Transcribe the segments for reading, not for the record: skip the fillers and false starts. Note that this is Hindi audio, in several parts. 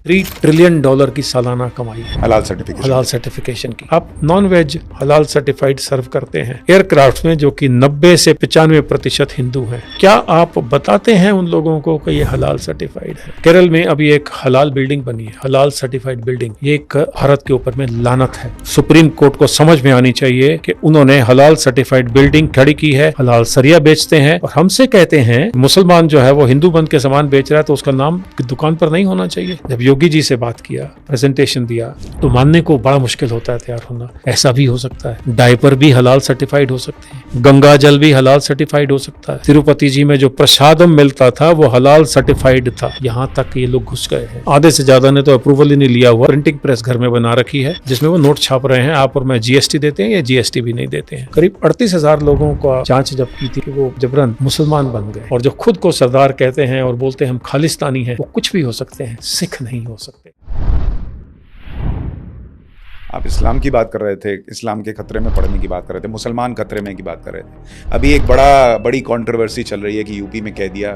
$3 ट्रिलियन की सालाना कमाई है हलाल सर्टिफिकेशन की। आप नॉन वेज हलाल सर्टिफाइड सर्व करते हैं एयरक्राफ्ट में, जो कि 90 से 95% हिंदू हैं। क्या आप बताते हैं उन लोगों को कि ये हलाल सर्टिफाइड है? केरल में अभी एक हलाल बिल्डिंग बनी है, हलाल सर्टिफाइड बिल्डिंग। ये एक भारत के ऊपर में लानत है। सुप्रीम कोर्ट को समझ में आनी चाहिए कि उन्होंने हलाल सर्टिफाइड बिल्डिंग खड़ी की है, हलाल सरिया बेचते हैं और हमसे कहते हैं मुसलमान जो है वो हिंदू बन के सामान बेच रहा है तो उसका नाम दुकान पर नहीं होना चाहिए। जब योगी जी से बात किया, प्रेजेंटेशन दिया, तो मानने को बड़ा मुश्किल होता है तैयार होना। ऐसा भी हो सकता है, डायपर भी हलाल सर्टिफाइड हो सकते हैं, गंगा जल भी हलाल सर्टिफाइड हो सकता है। तिरुपति जी में जो प्रसादम मिलता था वो हलाल सर्टिफाइड था। यहाँ तक ये लोग घुस गए हैं। आधे से ज्यादा ने तो अप्रूवल ही नहीं लिया हुआ। प्रिंटिंग प्रेस घर में बना रखी है जिसमें वो नोट छाप रहे हैं, आप और मैं जीएसटी देते हैं या जीएसटी भी नहीं देते हैं। करीब 38,000 लोगों का जांच जब की थी कि वो जबरन मुसलमान बन गए। और जो खुद को सरदार कहते हैं और बोलते हैं हम खालिस्तानी हैं, वो कुछ भी हो सकते हैं, सिख नहीं हो सकते। आप इस्लाम की बात कर रहे थे, इस्लाम के खतरे में पड़ने की बात कर रहे थे, मुसलमान खतरे में की बात कर रहे थे। अभी एक बड़ी कंट्रोवर्सी चल रही है कि यूपी में कह दिया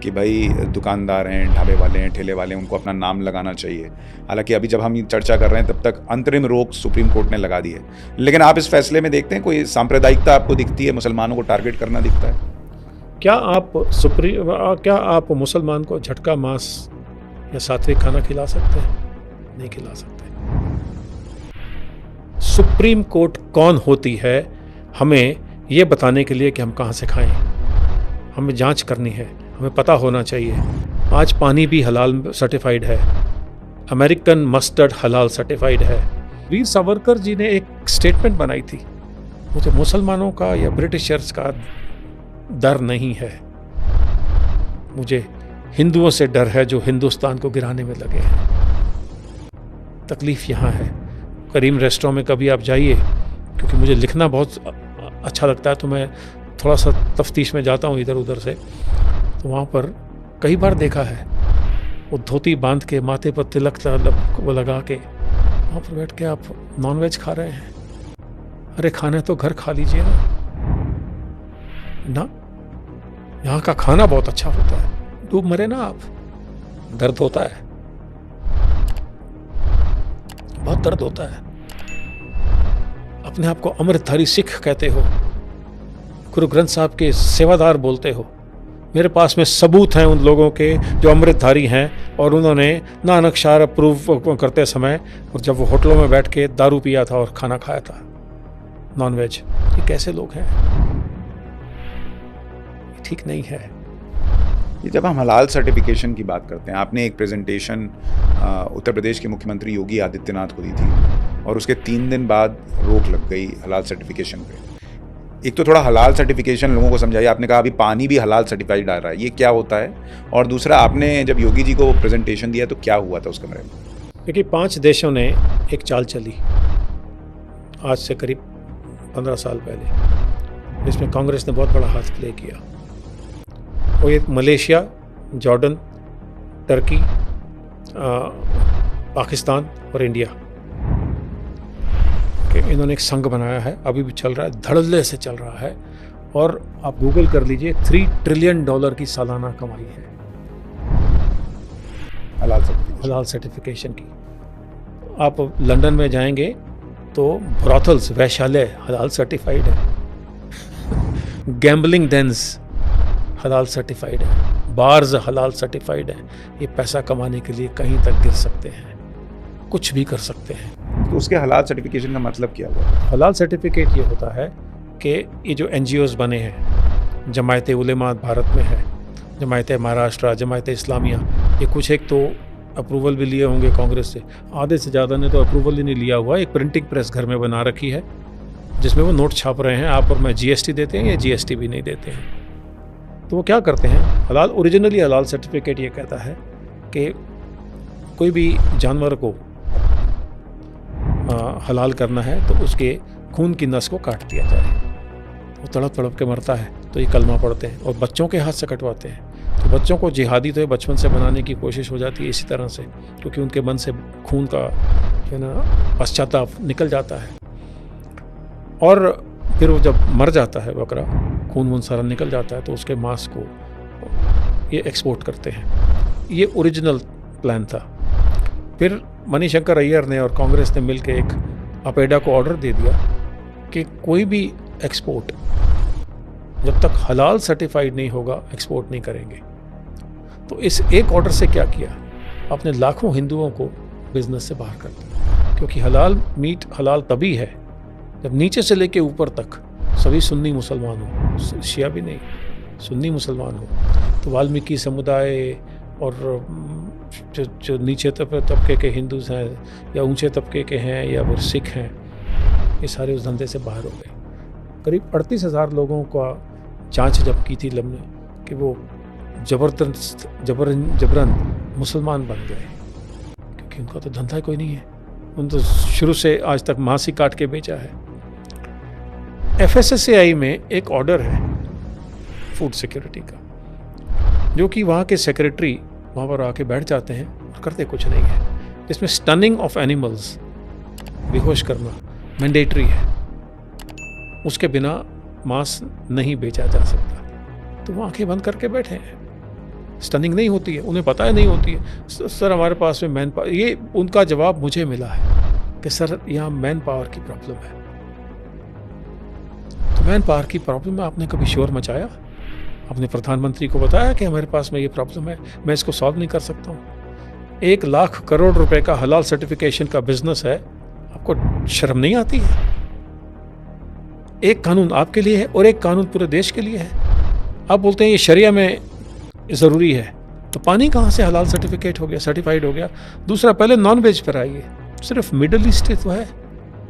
कि भाई दुकानदार हैं, ढाबे वाले हैं, ठेले वाले हैं, उनको अपना नाम लगाना चाहिए। हालांकि अभी जब हम ये चर्चा कर रहे हैं तब तक अंतरिम रोक सुप्रीम कोर्ट ने लगा दी है। लेकिन आप इस फैसले में देखते हैं कोई सांप्रदायिकता आपको दिखती है, मुसलमानों को टारगेट करना दिखता है? क्या आप मुसलमान को झटका मांस या सात्विक खाना खिला सकते हैं? नहीं खिला सकते। सुप्रीम कोर्ट कौन होती है हमें यह बताने के लिए कि हम कहाँ से खाएं? हमें जांच करनी है, हमें पता होना चाहिए। आज पानी भी हलाल सर्टिफाइड है, अमेरिकन मस्टर्ड हलाल सर्टिफाइड है। वीर सावरकर जी ने एक स्टेटमेंट बनाई थी, मुझे मुसलमानों का या ब्रिटिशर्स का डर नहीं है, मुझे हिंदुओं से डर है जो हिंदुस्तान को गिराने में लगे हैं। तकलीफ यहाँ है। करीम रेस्टोरेंट में कभी आप जाइए, क्योंकि मुझे लिखना बहुत अच्छा लगता है तो मैं थोड़ा सा तफ्तीश में जाता हूँ इधर उधर से, तो वहाँ पर कई बार देखा है वो धोती बांध के माथे पर तिलक वो लगा के वहाँ पर बैठ के आप नॉनवेज खा रहे हैं। अरे खाना तो घर खा लीजिए ना। यहाँ का खाना बहुत अच्छा होता है, डूब मरे ना आप। दर्द होता है, बहुत दर्द होता है। अपने आप को अमृतधारी सिख कहते हो, गुरु ग्रंथ साहब के सेवादार बोलते हो। मेरे पास में सबूत हैं उन लोगों के जो अमृतधारी हैं और उन्होंने नानकशार अप्रूव करते समय और जब वो होटलों में बैठ के दारू पिया था और खाना खाया था नॉनवेज। ये कैसे लोग हैं? ये ठीक नहीं है। ये जब हम हलाल सर्टिफिकेशन की बात करते हैं, आपने एक प्रेजेंटेशन उत्तर प्रदेश के मुख्यमंत्री योगी आदित्यनाथ को दी थी और उसके 3 दिन बाद रोक लग गई हलाल सर्टिफिकेशन पे। एक तो थोड़ा हलाल सर्टिफिकेशन लोगों को समझाइए। आपने कहा अभी पानी भी हलाल सर्टिफाइड आ रहा है, ये क्या होता है? और दूसरा, आपने जब योगी जी को प्रेजेंटेशन दिया तो क्या हुआ था उस कमरे में? देखिए, 5 देशों ने एक चाल चली आज से करीब 15 साल पहले, जिसमें कांग्रेस ने बहुत बड़ा हाथ प्ले किया। वो एक मलेशिया, जॉर्डन, टर्की, पाकिस्तान और इंडिया के इन्होंने एक संघ बनाया है। अभी भी चल रहा है, धड़ल्ले से चल रहा है। और आप गूगल कर लीजिए, $3 ट्रिलियन की सालाना कमाई है हलाल सर्टिफिकेशन की। आप लंदन में जाएंगे तो ब्रॉथल्स, वैश्यालय हलाल सर्टिफाइड है। गैम्बलिंग डेंस हलाल सर्टिफाइड है, बार्स हलाल सर्टिफाइड है। ये पैसा कमाने के लिए कहीं तक गिर सकते हैं, कुछ भी कर सकते हैं। तो उसके हलाल सर्टिफिकेशन का मतलब क्या हुआ? हलाल सर्टिफिकेट ये होता है कि ये जो NGOs बने हैं, जमायत उलेमा भारत में है, जमायत महाराष्ट्र, जमायत इस्लामिया, ये कुछ एक तो अप्रूवल भी लिए होंगे कांग्रेस से, आधे से ज़्यादा ने तो अप्रूवल ही नहीं लिया हुआ। एक प्रिंटिंग प्रेस घर में बना रखी है जिसमें वो नोट छाप रहे हैं, आप और मैं जीएसटी देते हैं या जीएसटी भी नहीं देते हैं। तो वो क्या करते हैं, हलाल ओरिजिनली हलाल सर्टिफिकेट ये कहता है कि कोई भी जानवर को हलाल करना है तो उसके खून की नस को काट दिया जाए। वो तड़प तड़प के मरता है तो ये कलमा पढ़ते हैं और बच्चों के हाथ से कटवाते हैं। तो बच्चों को जिहादी तो ये बचपन से बनाने की कोशिश हो जाती है इसी तरह से, क्योंकि उनके मन से खून का जो ना पश्चाताप निकल जाता है। और फिर वो जब मर जाता है बकरा, खून वून सारा निकल जाता है, तो उसके मांस को ये एक्सपोर्ट करते हैं। ये ओरिजिनल प्लान था। फिर मणिशंकर अय्यर ने और कांग्रेस ने मिलकर एक अपेडा को ऑर्डर दे दिया कि कोई भी एक्सपोर्ट जब तक हलाल सर्टिफाइड नहीं होगा एक्सपोर्ट नहीं करेंगे। तो इस एक ऑर्डर से क्या किया, आपने लाखों हिंदुओं को बिजनेस से बाहर कर दिया। क्योंकि हलाल मीट हलाल तभी है जब नीचे से लेके ऊपर तक सभी सुन्नी मुसलमान हो, शिया भी नहीं, सुन्नी मुसलमान हो। तो वाल्मीकि समुदाय और जो नीचे तबके के हिंदू हैं या ऊंचे तबके के हैं या फिर सिख हैं, ये सारे उस धंधे से बाहर हो गए। करीब 38,000 लोगों का जांच जब की थी लब ने कि वो जबरन मुसलमान बन गए, क्योंकि उनका तो धंधा कोई नहीं है, उन तो शुरू से आज तक मांसी काट के बेचा है। FSSAI में एक ऑर्डर है फूड सिक्योरिटी का, जो कि वहाँ के सेक्रेटरी वहाँ पर आके बैठ जाते हैं और करते कुछ नहीं है। इसमें स्टनिंग ऑफ एनिमल्स, बेहोश करना मैंडेटरी है, उसके बिना मांस नहीं बेचा जा सकता। तो वो आंखें बंद करके बैठे हैं, स्टनिंग नहीं होती है, उन्हें पता है नहीं होती है। सर हमारे पास में मैन पावर, ये उनका जवाब मुझे मिला है कि सर यहाँ मैन पावर की प्रॉब्लम है। तो मैन पावर की प्रॉब्लम में आपने कभी शोर मचाया? आपने प्रधानमंत्री को बताया कि हमारे पास में ये प्रॉब्लम है, मैं इसको सॉल्व नहीं कर सकता हूँ। 1 लाख करोड़ रुपए का हलाल सर्टिफिकेशन का बिजनेस है, आपको शर्म नहीं आती है? एक कानून आपके लिए है और एक कानून पूरे देश के लिए है। आप बोलते हैं ये शरिया में ज़रूरी है, तो पानी कहाँ से हलाल सर्टिफिकेट हो गया, सर्टिफाइड हो गया? दूसरा, पहले नॉन वेज पर आइए। सिर्फ मिडल ईस्ट तो है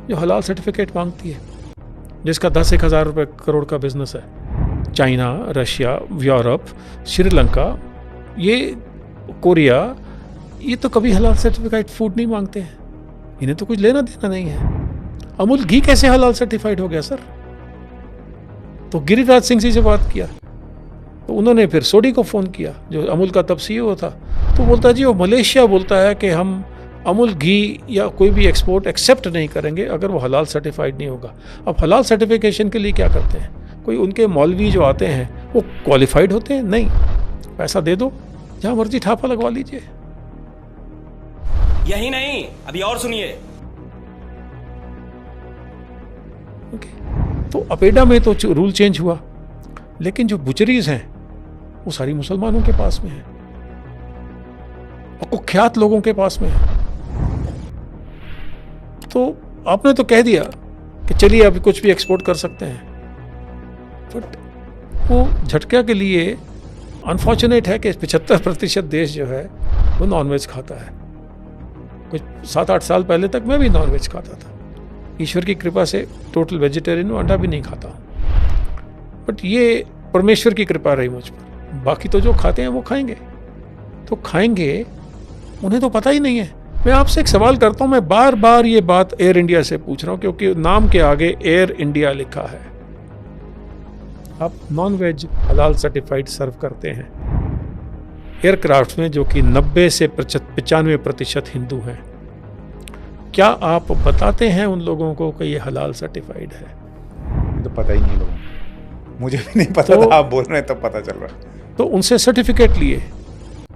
जो हलाल सर्टिफिकेट मांगती है, जिसका 10-1 हज़ार रुपये करोड़ का बिजनेस है। चाइना, रशिया, यूरोप, श्रीलंका, ये कोरिया, ये तो कभी हलाल सर्टिफाइड फूड नहीं मांगते हैं, इन्हें तो कुछ लेना देना नहीं है। अमूल घी कैसे हलाल सर्टिफाइड हो गया सर? तो गिरिराज सिंह जी से बात किया तो उन्होंने फिर सोडी को फ़ोन किया, जो अमूल का तब CEO था। तो बोलता जी वो मलेशिया बोलता है कि हम अमूल घी या कोई भी एक्सपोर्ट एक्सेप्ट नहीं करेंगे अगर वो हलाल सर्टिफाइड नहीं होगा। अब हलाल सर्टिफिकेशन के लिए क्या करते हैं? कोई उनके मौलवी जो आते हैं वो क्वालिफाइड होते हैं? नहीं, पैसा दे दो, जहाँ मर्जी ठापा लगवा लीजिए। यही नहीं, अभी और सुनिए। तो अपेडा में तो रूल चेंज हुआ, लेकिन जो बुचरीज हैं वो सारी मुसलमानों के पास में है और कुख्यात लोगों के पास में है। तो आपने तो कह दिया कि चलिए अभी कुछ भी एक्सपोर्ट कर सकते हैं, बट वो झटका के लिए अनफॉर्चुनेट है कि 75% देश जो है वो नॉनवेज खाता है। कुछ 7-8 साल पहले तक मैं भी नॉनवेज खाता था, ईश्वर की कृपा से टोटल वेजिटेरियन हूँ, अंडा भी नहीं खाता हूँ, बट ये परमेश्वर की कृपा रही मुझ पर। बाकी तो जो खाते हैं वो खाएंगे, तो खाएंगे, उन्हें तो पता ही नहीं है। मैं आपसे एक सवाल करता हूँ, मैं बार बार ये बात एयर इंडिया से पूछ रहा हूँ क्योंकि नाम के आगे एयर इंडिया लिखा है। आप नॉन वेज हलाल सर्टिफाइड सर्व करते हैं एयरक्राफ्ट में, जो कि 90 से 95% हिंदू हैं। क्या आप बताते हैं उन लोगों को कि ये हलाल सर्टिफाइड है? तो पता ही नहीं लोगों को, मुझे भी नहीं पता था, आप बोल रहे हैं तब पता चल रहा है। तो उनसे सर्टिफिकेट लिए,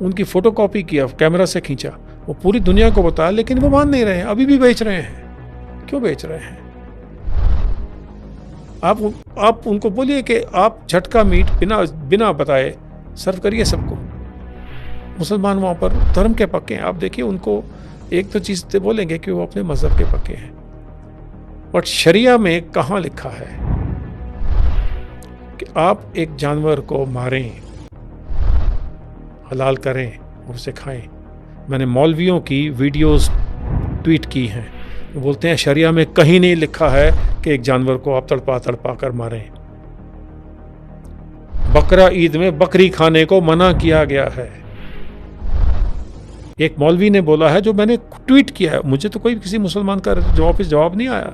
उनकी फोटोकॉपी किया, कैमरा से खींचा, वो पूरी दुनिया को बताया, लेकिन वो मान नहीं रहे हैं, अभी भी बेच रहे हैं। क्यों बेच रहे हैं? आप उनको बोलिए कि आप झटका मीट बिना बताए सर्व करिए सबको। मुसलमान वहाँ पर धर्म के पक्के हैं, आप देखिए उनको एक तो चीज़ से बोलेंगे कि वो अपने मजहब के पक्के हैं, बट शरिया में कहाँ लिखा है कि आप एक जानवर को मारें, हलाल करें, उसे खाएं? मैंने मौलवियों की वीडियोस ट्वीट की हैं, वो बोलते हैं शरिया में कहीं नहीं लिखा है कि एक जानवर को आप तड़पा कर मारें। बकरा ईद में बकरी खाने को मना किया गया है। एक मौलवी ने बोला है, जो मैंने ट्वीट किया है, मुझे तो कोई किसी मुसलमान का जवाब नहीं आया।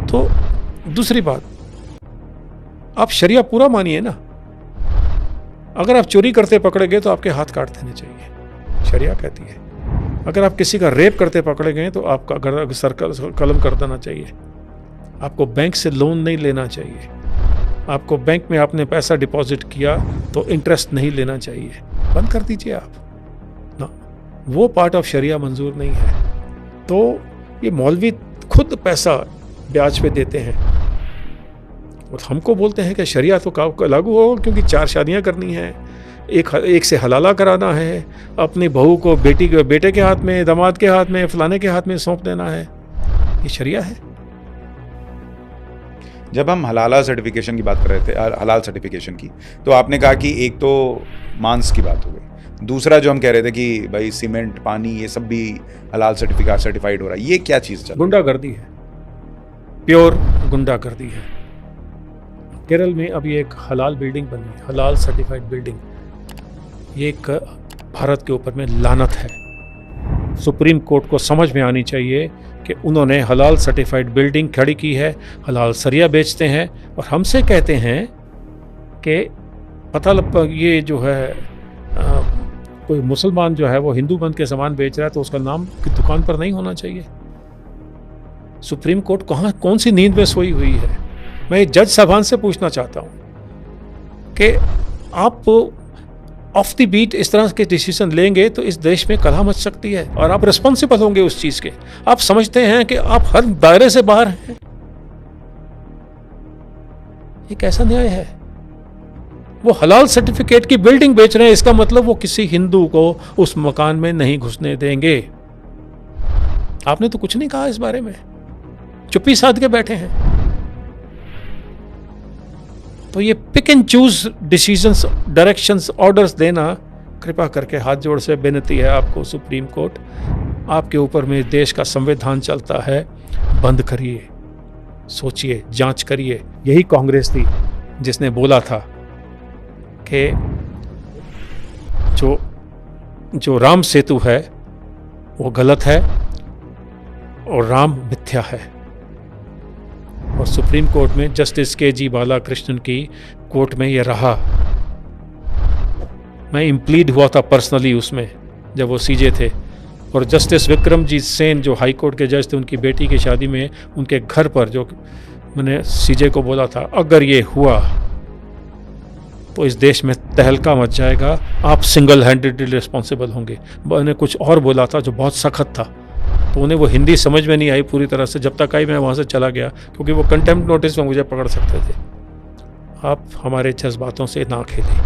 तो दूसरी बात, आप शरिया पूरा मानिए ना। अगर आप चोरी करते पकड़े गए तो आपके हाथ काट देने चाहिए, शरिया कहती है। अगर आप किसी का रेप करते पकड़े गए तो आपका सर कलम कर देना चाहिए। आपको बैंक से लोन नहीं लेना चाहिए। आपको बैंक में आपने पैसा डिपॉजिट किया तो इंटरेस्ट नहीं लेना चाहिए। बंद कर दीजिए आप ना। वो पार्ट ऑफ शरिया मंजूर नहीं है। तो ये मौलवी खुद पैसा ब्याज पे देते हैं और हमको बोलते हैं कि शरिया तो लागू हो क्योंकि 4 शादियां करनी हैं, एक से हलाला कराना है, अपनी बहू को बेटे के हाथ में, दामाद के हाथ में, फलाने के हाथ में सौंप देना है। ये शरिया है। जब हम हलाला सर्टिफिकेशन की बात कर रहे थे, हलाल सर्टिफिकेशन की, तो आपने कहा कि एक तो मांस की बात हो गई, दूसरा जो हम कह रहे थे कि भाई सीमेंट, पानी, ये सब भी हलाल सर्टिफाइड हो रहा है। ये क्या चीज़ चल? गुंडागर्दी है, प्योर गुंडागर्दी है। केरल में अभी एक हलाल बिल्डिंग बनी, हलाल सर्टिफाइड बिल्डिंग। ये एक भारत के ऊपर में लानत है। सुप्रीम कोर्ट को समझ में आनी चाहिए कि उन्होंने हलाल सर्टिफाइड बिल्डिंग खड़ी की है, हलाल सरिया बेचते हैं और हमसे कहते हैं कि ये जो है कोई मुसलमान जो है वो हिंदू बन के सामान बेच रहा है तो उसका नाम की दुकान पर नहीं होना चाहिए। सुप्रीम कोर्ट कौन सी नींद में सोई हुई है? मैं जज साहबान से पूछना चाहता हूँ कि आप ऑफ द बीट इस तरह के डिसीजन लेंगे तो इस देश में कलह मच सकती है और आप रिस्पॉन्सिबल होंगे उस चीज के। आप समझते हैं कि आप हर दायरे से बाहर हैं। ये कैसा न्याय है? वो हलाल सर्टिफिकेट की बिल्डिंग बेच रहे हैं, इसका मतलब वो किसी हिंदू को उस मकान में नहीं घुसने देंगे। आपने तो कुछ नहीं कहा इस बारे में, चुप्पी साध के बैठे हैं। तो ये pick and choose decisions, directions, orders देना, कृपा करके हाथ जोड़ से विनती है आपको सुप्रीम कोर्ट, आपके ऊपर में देश का संविधान चलता है, बंद करिए, सोचिए, जांच करिए। यही कांग्रेस थी जिसने बोला था कि जो राम सेतु है वो गलत है और राम मिथ्या है। और सुप्रीम कोर्ट में जस्टिस के.जी. बालाकृष्णन की कोर्ट में ये रहा। मैं इम्प्लीड हुआ था पर्सनली उसमें जब वो सीजे थे। और जस्टिस विक्रमजीत सेन जो हाई कोर्ट के जज थे, उनकी बेटी की शादी में उनके घर पर जो मैंने सीजे को बोला था, अगर ये हुआ तो इस देश में तहलका मच जाएगा, आप सिंगल हैंडेडली रिस्पॉन्सिबल होंगे। मैंने कुछ और बोला था जो बहुत सख्त था, तो उन्हें वो हिंदी समझ में नहीं आई पूरी तरह से। जब तक आई मैं वहाँ से चला गया, क्योंकि वो कंटेम्प्ट नोटिस में मुझे पकड़ सकते थे। आप हमारे जज्बातों से ना खेलें।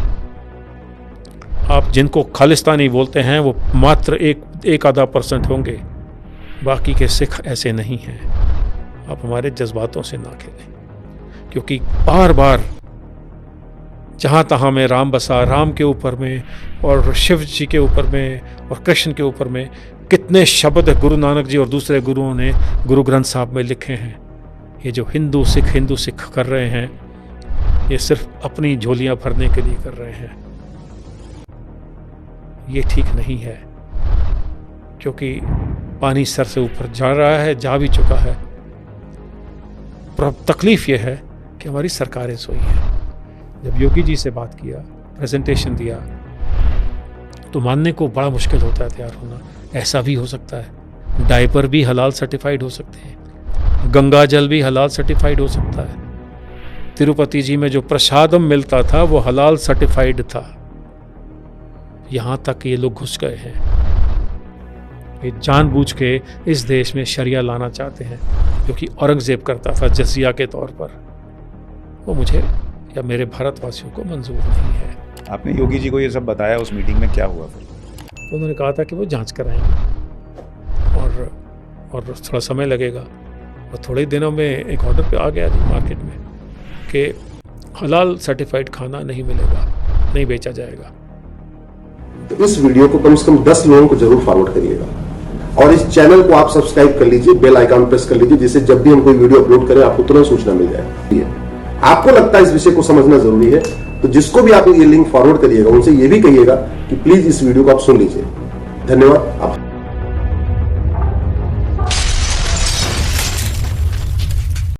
आप जिनको खालिस्तानी बोलते हैं वो मात्र एक आधा % होंगे, बाकी के सिख ऐसे नहीं हैं। आप हमारे जज्बातों से ना खेलें, क्योंकि बार बार जहाँ तहाँ में राम बसा, राम के ऊपर में और शिव जी के ऊपर में और कृष्ण के ऊपर में कितने शब्द गुरु नानक जी और दूसरे गुरुओं ने गुरु ग्रंथ साहब में लिखे हैं। ये जो हिंदू सिख कर रहे हैं, ये सिर्फ अपनी झोलियां भरने के लिए कर रहे हैं। ये ठीक नहीं है, क्योंकि पानी सर से ऊपर जा रहा है, जा भी चुका है। पर तकलीफ ये है कि हमारी सरकारें सोई हैं। जब योगी जी से बात किया, प्रेजेंटेशन दिया, तो मानने को बड़ा मुश्किल होता है तैयार होना। ऐसा भी हो सकता है, डायपर भी हलाल सर्टिफाइड हो सकते हैं, गंगा जल भी हलाल सर्टिफाइड हो सकता है। तिरुपति जी में जो प्रसादम मिलता था वो हलाल सर्टिफाइड था। यहां तक ये लोग घुस गए हैं। ये जानबूझ के इस देश में शरिया लाना चाहते हैं, जो कि औरंगजेब करता था जजिया के तौर पर। वो मुझे या मेरे भारतवासियों को मंजूर नहीं है। आपने योगी जी को ये सब बताया, उस मीटिंग में क्या हुआ फिर? तो उन्होंने कहा था कि वो जांच कराएंगे और थोड़ा समय लगेगा, और थोड़े दिनों में एक ऑर्डर पे आ गया जी मार्केट में कि हलाल सर्टिफाइड खाना नहीं मिलेगा, नहीं बेचा जाएगा। तो इस वीडियो को कम से कम 10 लोगों को जरूर फॉरवर्ड करिएगा और इस चैनल को आप सब्सक्राइब कर लीजिए, बेल आइकन प्रेस कर लीजिए, जिससे जब भी हम कोई वीडियो अपलोड करें आपको तुरंत सूचना मिल जाए। आपको लगता है इस विषय को समझना जरूरी है, तो जिसको भी आप ये लिंक फॉरवर्ड करिएगा उनसे ये भी कहिएगा कि प्लीज इस वीडियो को आप सुन लीजिए। धन्यवाद। आप